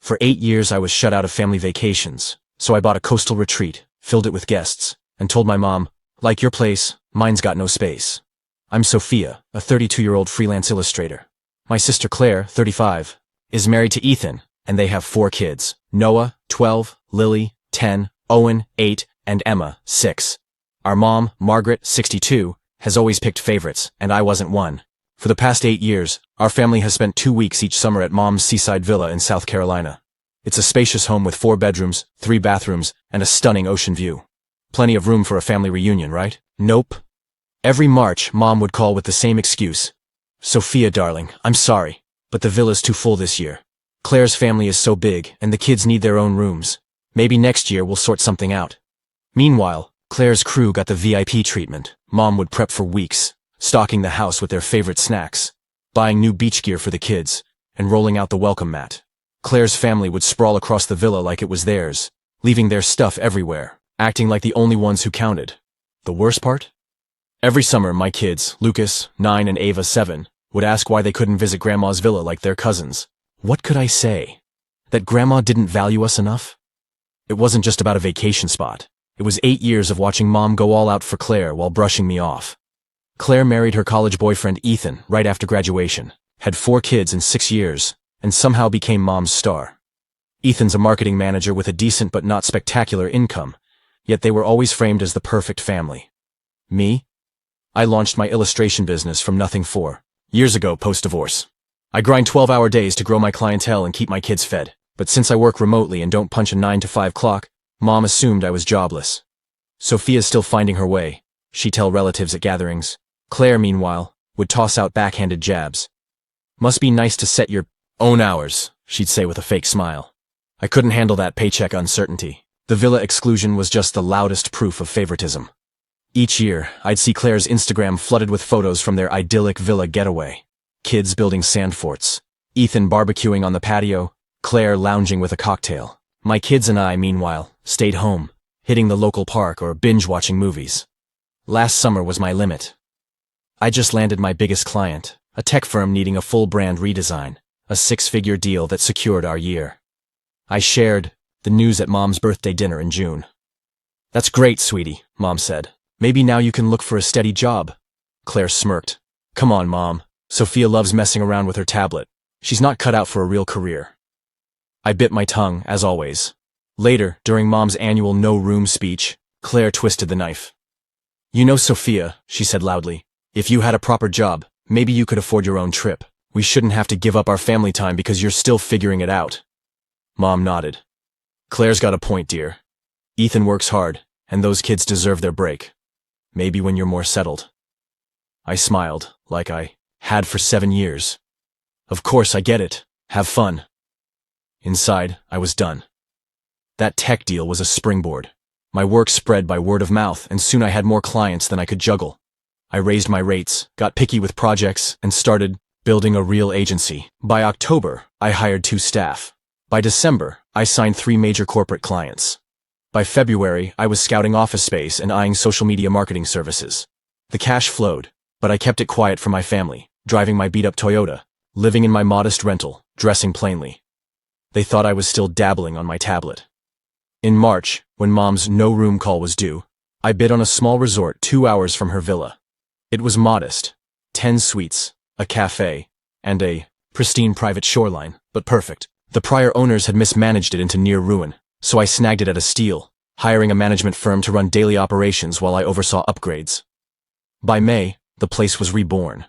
For 8 years I was shut out of family vacations, so I bought a coastal retreat, filled it with guests, and told my mom, like your place, mine's got no space. I'm Sophia, a 32-year-old freelance illustrator. My sister Claire, 35, is married to Ethan, and they have 4 kids, Noah, 12, Lily, 10, Owen, 8, and Emma, 6. Our mom, Margaret, 62, has always picked favorites, and I wasn't one. For the past 8 years, our family has spent 2 weeks each summer at Mom's seaside villa in South Carolina. It's a spacious home with 4 bedrooms, 3 bathrooms, and a stunning ocean view. Plenty of room for a family reunion, right? Nope. Every March, Mom would call with the same excuse. Sophia, darling, I'm sorry, but the villa's too full this year. Claire's family is so big, and the kids need their own rooms. Maybe next year we'll sort something out. Meanwhile, Claire's crew got the VIP treatment. Mom would prep for weeks, stocking the house with their favorite snacks, buying new beach gear for the kids, and rolling out the welcome mat. Claire's family would sprawl across the villa like it was theirs, leaving their stuff everywhere, acting like the only ones who counted. The worst part? Every summer, my kids, Lucas, 9, and Ava, 7, would ask why they couldn't visit Grandma's villa like their cousins. What could I say? That Grandma didn't value us enough? It wasn't just about a vacation spot. It was 8 years of watching Mom go all out for Claire while brushing me off. Claire married her college boyfriend Ethan right after graduation, had 4 kids in 6 years, and somehow became Mom's star. Ethan's a marketing manager with a decent but not spectacular income, yet they were always framed as the perfect family. Me? I launched my illustration business from nothing 4 years ago post-divorce. I grind 12-hour days to grow my clientele and keep my kids fed, but since I work remotely and don't punch a 9 to 5 clock, Mom assumed I was jobless. Sophia's still finding her way, she'd tell relatives at gatherings. Claire, meanwhile, would toss out backhanded jabs. Must be nice to set your own hours, she'd say with a fake smile. I couldn't handle that paycheck uncertainty. The villa exclusion was just the loudest proof of favoritism. Each year, I'd see Claire's Instagram flooded with photos from their idyllic villa getaway. Kids building sand forts, Ethan barbecuing on the patio, Claire lounging with a cocktail. My kids and I, meanwhile, stayed home, hitting the local park or binge-watching movies. Last summer was my limit. I just landed my biggest client, a tech firm needing a full brand redesign, a 6-figure deal that secured our year. I shared the news at Mom's birthday dinner in June. That's great, sweetie, Mom said. Maybe now you can look for a steady job. Claire smirked. Come on, Mom. Sophia loves messing around with her tablet. She's not cut out for a real career. I bit my tongue, as always. Later, during Mom's annual no-room speech, Claire twisted the knife. You know, Sophia, she said loudly, if you had a proper job, maybe you could afford your own trip. We shouldn't have to give up our family time because you're still figuring it out. Mom nodded. Claire's got a point, dear. Ethan works hard, and those kids deserve their break. Maybe when you're more settled. I smiled, like I had for 7 years. Of course, I get it. Have fun. Inside, I was done. That tech deal was a springboard. My work spread by word of mouth, and soon I had more clients than I could juggle. I raised my rates, got picky with projects, and started building a real agency. By October, I hired 2 staff. By December, I signed 3 major corporate clients. By February, I was scouting office space and eyeing social media marketing services. The cash flowed, but I kept it quiet for my family, driving my beat-up Toyota, living in my modest rental, dressing plainly. They thought I was still dabbling on my tablet. In March, when Mom's no-room call was due, I bid on a small resort 2 hours from her villa. It was modest, 10 suites, a cafe, and a pristine private shoreline, but perfect. The prior owners had mismanaged it into near ruin, so I snagged it at a steal, hiring a management firm to run daily operations while I oversaw upgrades. By May, the place was reborn.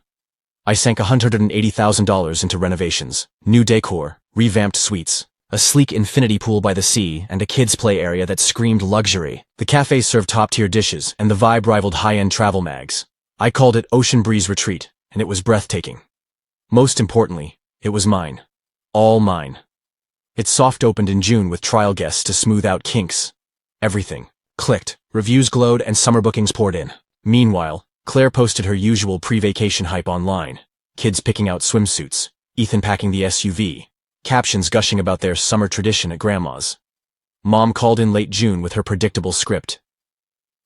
I sank $180,000 into renovations, new decor, revamped suites, a sleek infinity pool by the sea, and a kids' play area that screamed luxury. The cafe served top-tier dishes, and the vibe rivaled high-end travel mags. I called it Ocean Breeze Retreat, and it was breathtaking. Most importantly, it was mine. All mine. It soft-opened in June with trial guests to smooth out kinks. Everything clicked, reviews glowed, and summer bookings poured in. Meanwhile, Claire posted her usual pre-vacation hype online. Kids picking out swimsuits, Ethan packing the SUV, captions gushing about their summer tradition at Grandma's. Mom called in late June with her predictable script.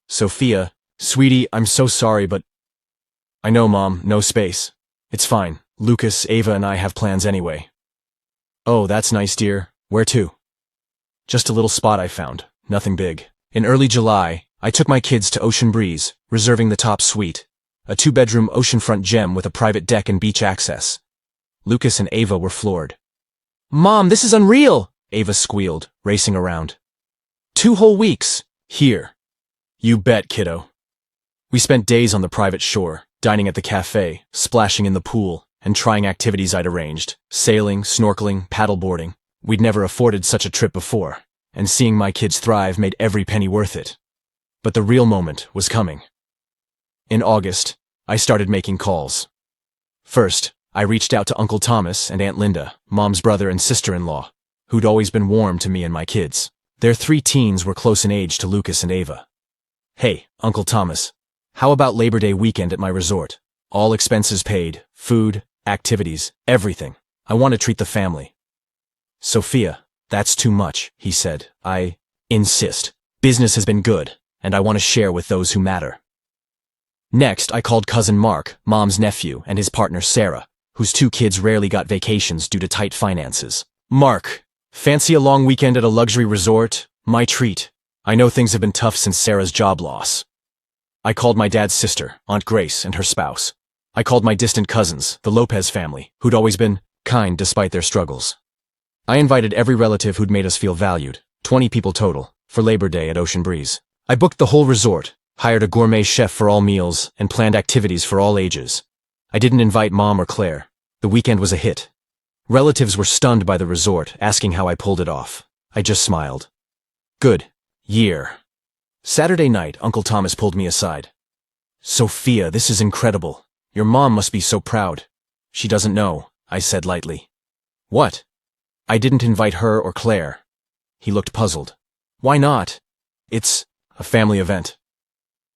Sophia, sweetie, I'm so sorry, but... I know, Mom, no space. It's fine. Lucas, Ava, and I have plans anyway. Oh, that's nice, dear. Where to? Just a little spot I found, nothing big. In early July, I took my kids to Ocean Breeze, reserving the top suite, a 2-bedroom oceanfront gem with a private deck and beach access. Lucas and Ava were floored. "Mom, this is unreal!" Ava squealed, racing around. 2 whole weeks. Here. You bet, kiddo. We spent days on the private shore, dining at the cafe, splashing in the pool, and trying activities I'd arranged. Sailing, snorkeling, paddleboarding. We'd never afforded such a trip before, and seeing my kids thrive made every penny worth it. But the real moment was coming. In August, I started making calls. First, I reached out to Uncle Thomas and Aunt Linda, Mom's brother and sister-in-law, who'd always been warm to me and my kids. Their 3 teens were close in age to Lucas and Ava. "Hey, Uncle Thomas, how about Labor Day weekend at my resort? All expenses paid, food, activities, everything. I want to treat the family." "Sophia, that's too much," he said. "I insist. Business has been good, and I want to share with those who matter." Next, I called cousin Mark, Mom's nephew, and his partner Sarah, whose 2 kids rarely got vacations due to tight finances. "Mark, fancy a long weekend at a luxury resort? My treat. I know things have been tough since Sarah's job loss." I called my dad's sister, Aunt Grace, and her spouse. I called my distant cousins, the Lopez family, who'd always been kind despite their struggles. I invited every relative who'd made us feel valued, 20 people total, for Labor Day at Ocean Breeze. I booked the whole resort, hired a gourmet chef for all meals, and planned activities for all ages. I didn't invite Mom or Claire. The weekend was a hit. Relatives were stunned by the resort, asking how I pulled it off. I just smiled. Good. Year. Saturday night, Uncle Thomas pulled me aside. "Sophia, this is incredible. Your mom must be so proud." "She doesn't know," I said lightly. "What?" "I didn't invite her or Claire." He looked puzzled. "Why not?" "It's a family event."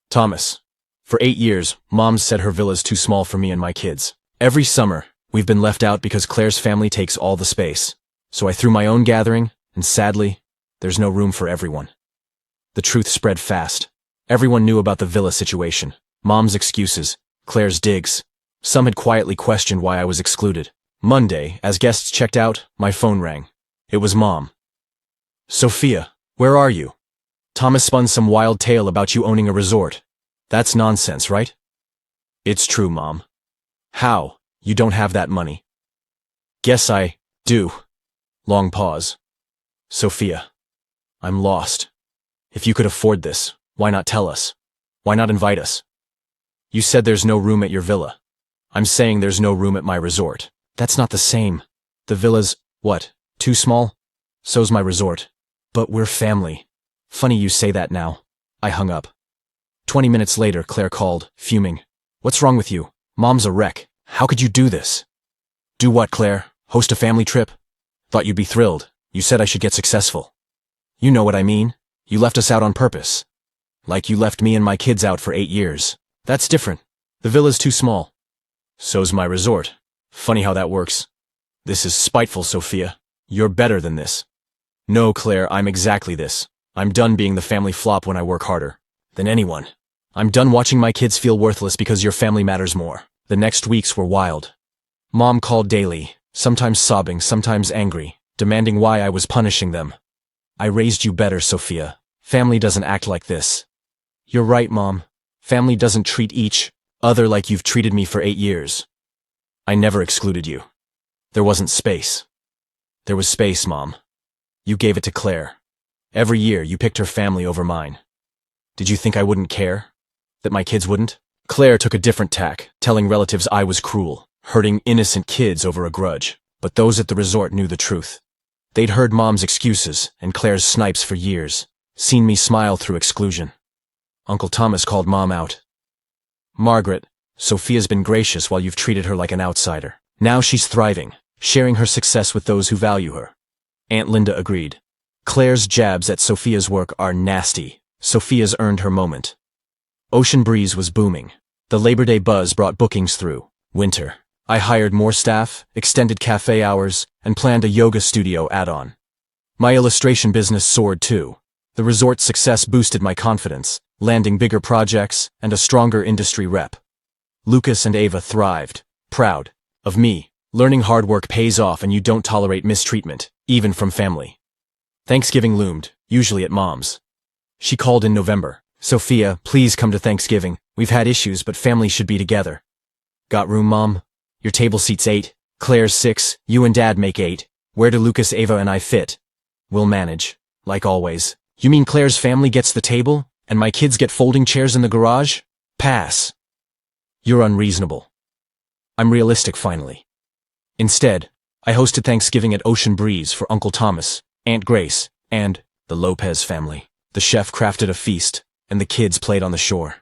"Thomas, for 8 years, Mom said her villa's too small for me and my kids. Every summer, we've been left out because Claire's family takes all the space. So I threw my own gathering, and sadly, there's no room for everyone." The truth spread fast. Everyone knew about the villa situation. Mom's excuses, Claire's digs. Some had quietly questioned why I was excluded. Monday, as guests checked out, my phone rang. It was Mom. "Sophia, where are you? Thomas spun some wild tale about you owning a resort. That's nonsense, right?" "It's true, Mom." "How? You don't have that money." "Guess I do." Long pause. "Sophia, I'm lost. If you could afford this, why not tell us? Why not invite us? You said there's no room at your villa. I'm saying there's no room at my resort. That's not the same. The villa's, what, too small? So's my resort. But we're family." "Funny you say that now." I hung up. 20 minutes later, Claire called, fuming. "What's wrong with you? Mom's a wreck. How could you do this?" "Do what, Claire? Host a family trip? Thought you'd be thrilled. You said I should get successful." "You know what I mean. You left us out on purpose. Like you left me and my kids out for 8 years. That's different. The villa's too small. So's my resort. Funny how that works. This is spiteful, Sophia. You're better than this." "No, Claire, I'm exactly this. I'm done being the family flop when I work harder than anyone. I'm done watching my kids feel worthless because your family matters more." The next weeks were wild. Mom called daily, sometimes sobbing, sometimes angry, demanding why I was punishing them. "I raised you better, Sophia. Family doesn't act like this." "You're right, Mom. Family doesn't treat each other like you've treated me for 8 years. I never excluded you. There wasn't space." "There was space, Mom. You gave it to Claire. Every year you picked her family over mine. Did you think I wouldn't care? That my kids wouldn't?" Claire took a different tack, telling relatives I was cruel, hurting innocent kids over a grudge. But those at the resort knew the truth. They'd heard Mom's excuses and Claire's snipes for years, seen me smile through exclusion. Uncle Thomas called Mom out. "Margaret, Sophia's been gracious while you've treated her like an outsider. Now she's thriving, sharing her success with those who value her." Aunt Linda agreed. "Claire's jabs at Sophia's work are nasty. Sophia's earned her moment." Ocean Breeze was booming. The Labor Day buzz brought bookings through. Winter. I hired more staff, extended cafe hours, and planned a yoga studio add-on. My illustration business soared too. The resort's success boosted my confidence, landing bigger projects and a stronger industry rep. Lucas and Ava thrived, proud of me. Learning hard work pays off and you don't tolerate mistreatment. even from family. Thanksgiving loomed, usually at Mom's. She called in November. "Sophia, please come to Thanksgiving. We've had issues, but family should be together." "Got room, Mom? Your table seats 8. Claire's 6. You and Dad make 8. Where do Lucas, Ava, and I fit?" "We'll manage, like always." "You mean Claire's family gets the table, and my kids get folding chairs in the garage?" "Pass. You're unreasonable." I'm realistic finally. Instead, I hosted Thanksgiving at Ocean Breeze for Uncle Thomas, Aunt Grace, and the Lopez family. The chef crafted a feast, and the kids played on the shore.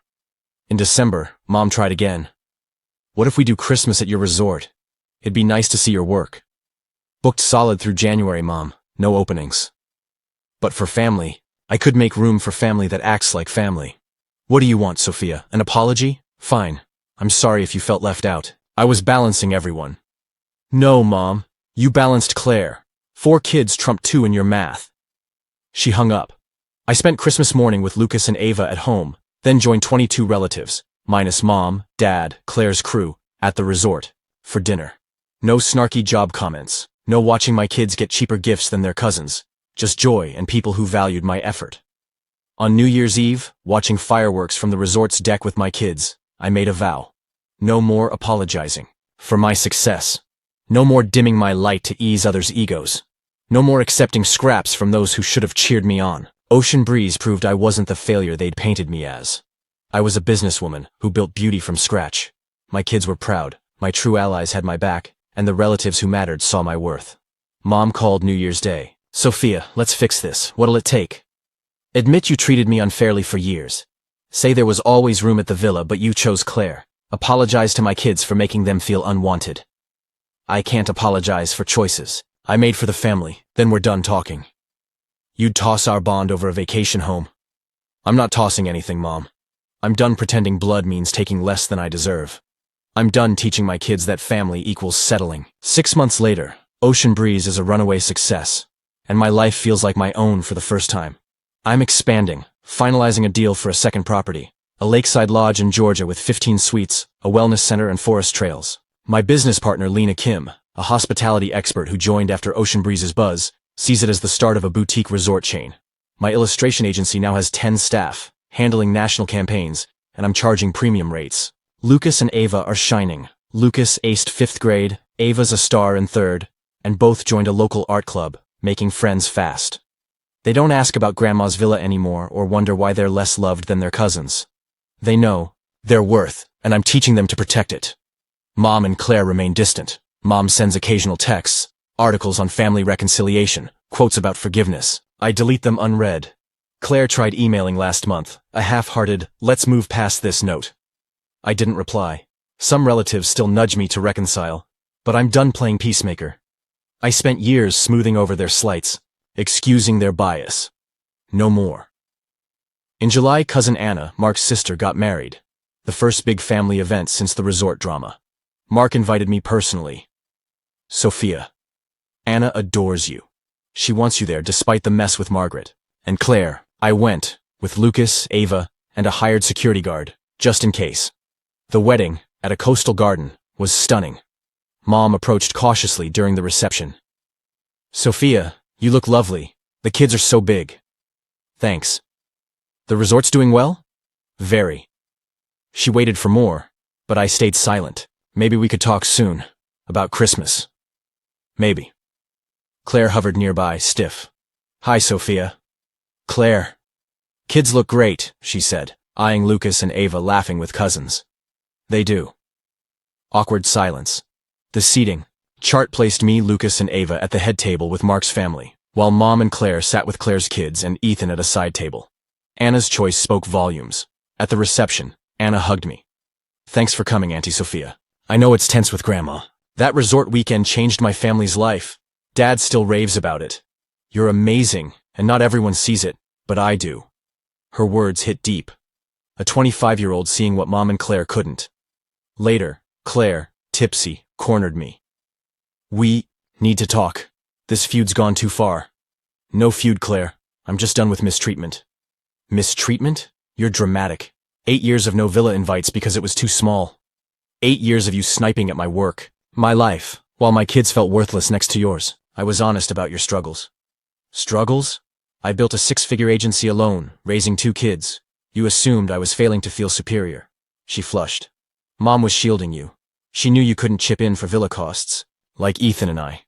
In December, Mom tried again. "What if we do Christmas at your resort? It'd be nice to see your work." "Booked solid through January, Mom. No openings." "But for family, I could make room for family that acts like family." "What do you want, Sophia? An apology? Fine. I'm sorry if you felt left out. I was balancing everyone." "No, Mom. You balanced Claire. 4 kids trumped 2 in your math." She hung up. I spent Christmas morning with Lucas and Ava at home, then joined 22 relatives, minus Mom, Dad, Claire's crew, at the resort, for dinner. No snarky job comments, no watching my kids get cheaper gifts than their cousins, just joy and people who valued my effort. On New Year's Eve, watching fireworks from the resort's deck with my kids, I made a vow. No more apologizing for my success. No more dimming my light to ease others' egos. No more accepting scraps from those who should have cheered me on. Ocean Breeze proved I wasn't the failure they'd painted me as. I was a businesswoman who built beauty from scratch. My kids were proud, my true allies had my back, and the relatives who mattered saw my worth. Mom called New Year's Day. "Sophia, let's fix this. What'll it take?" "Admit you treated me unfairly for years. Say there was always room at the villa, but you chose Claire. Apologize to my kids for making them feel unwanted." "I can't apologize for choices I made for the family, then we're done talking." "You'd toss our bond over a vacation home?" "I'm not tossing anything, Mom. I'm done pretending blood means taking less than I deserve. I'm done teaching my kids that family equals settling." 6 months later, Ocean Breeze is a runaway success, and my life feels like my own for the first time. I'm expanding, finalizing a deal for a second property, a lakeside lodge in Georgia with 15 suites, a wellness center, and forest trails. My business partner, Lena Kim, a hospitality expert who joined after Ocean Breeze's buzz, sees it as the start of a boutique resort chain. My illustration agency now has 10 staff, handling national campaigns, and I'm charging premium rates. Lucas and Ava are shining. Lucas aced 5th grade, Ava's a star in 3rd, and both joined a local art club, making friends fast. They don't ask about Grandma's villa anymore or wonder why they're less loved than their cousins. They know their worth, and I'm teaching them to protect it. Mom and Claire remain distant. Mom sends occasional texts, articles on family reconciliation, quotes about forgiveness. I delete them unread. Claire tried emailing last month, a half-hearted, "let's move past this" note. I didn't reply. Some relatives still nudge me to reconcile, but I'm done playing peacemaker. I spent years smoothing over their slights, excusing their bias. No more. In July, cousin Anna, Mark's sister, got married. The first big family event since the resort drama. Mark invited me personally. "Sophia, Anna adores you. She wants you there despite the mess with Margaret. And Claire." I went, with Lucas, Ava, and a hired security guard, just in case. The wedding, at a coastal garden, was stunning. Mom approached cautiously during the reception. "Sophia, you look lovely. The kids are so big." "Thanks." "The resort's doing well?" "Very." She waited for more, but I stayed silent. "Maybe we could talk soon. About Christmas." "Maybe." Claire hovered nearby, stiff. "Hi, Sophia." "Claire." "Kids look great," she said, eyeing Lucas and Ava laughing with cousins. "They do." Awkward silence. The seating chart placed me, Lucas, and Ava at the head table with Mark's family, while Mom and Claire sat with Claire's kids and Ethan at a side table. Anna's choice spoke volumes. At the reception, Anna hugged me. "Thanks for coming, Auntie Sophia. I know it's tense with Grandma. That resort weekend changed my family's life. Dad still raves about it. You're amazing, and not everyone sees it, but I do." Her words hit deep. A 25-year-old seeing what Mom and Claire couldn't. Later, Claire, tipsy, cornered me. "We need to talk. This feud's gone too far." "No feud, Claire. I'm just done with mistreatment." "Mistreatment? You're dramatic. 8 years of no villa invites because it was too small. 8 years of you sniping at my work, my life, while my kids felt worthless next to yours. I was honest about your struggles. Struggles? I built a six-figure agency alone, raising 2 kids. You assumed I was failing to feel superior. She flushed. Mom was shielding you. She knew you couldn't chip in for villa costs, like Ethan and I.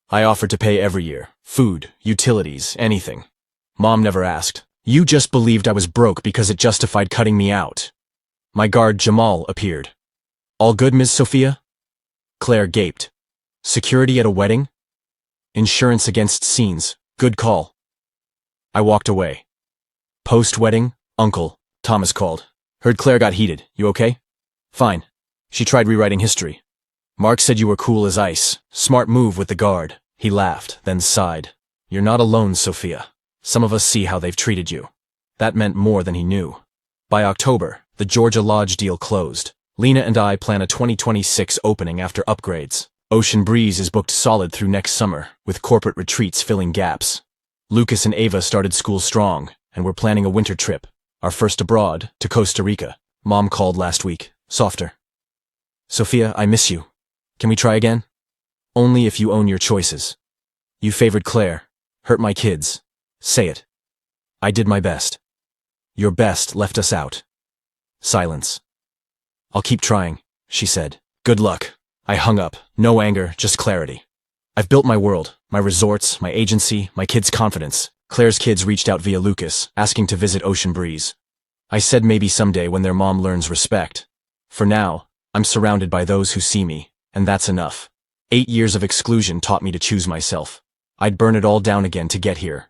I offered to pay every year. Food, utilities, anything. Mom never asked. You just believed I was broke because it justified cutting me out. My guard Jamal appeared. All good, Ms. Sophia? Claire gaped. Security at a wedding? Insurance against scenes. Good call. I walked away. Post-wedding, Uncle, Thomas called. Heard Claire got heated. You okay? Fine. She tried rewriting history. Mark said you were cool as ice. Smart move with the guard. He laughed, then sighed. You're not alone, Sophia. Some of us see how they've treated you. That meant more than he knew. By October, the Georgia Lodge deal closed. Lena and I plan a 2026 opening after upgrades. Ocean Breeze is booked solid through next summer, with corporate retreats filling gaps. Lucas and Ava started school strong, and we're planning a winter trip, our first abroad, to Costa Rica. Mom called last week, softer. Sophia, I miss you. Can we try again? Only if you own your choices. You favored Claire, hurt my kids. Say it. I did my best. Your best left us out. Silence. I'll keep trying, she said. Good luck. I hung up. No anger, just clarity. I've built my world, my resorts, my agency, my kids' confidence. Claire's kids reached out via Lucas, asking to visit Ocean Breeze. I said maybe someday when their mom learns respect. For now, I'm surrounded by those who see me, and that's enough. 8 years of exclusion taught me to choose myself. I'd burn it all down again to get here,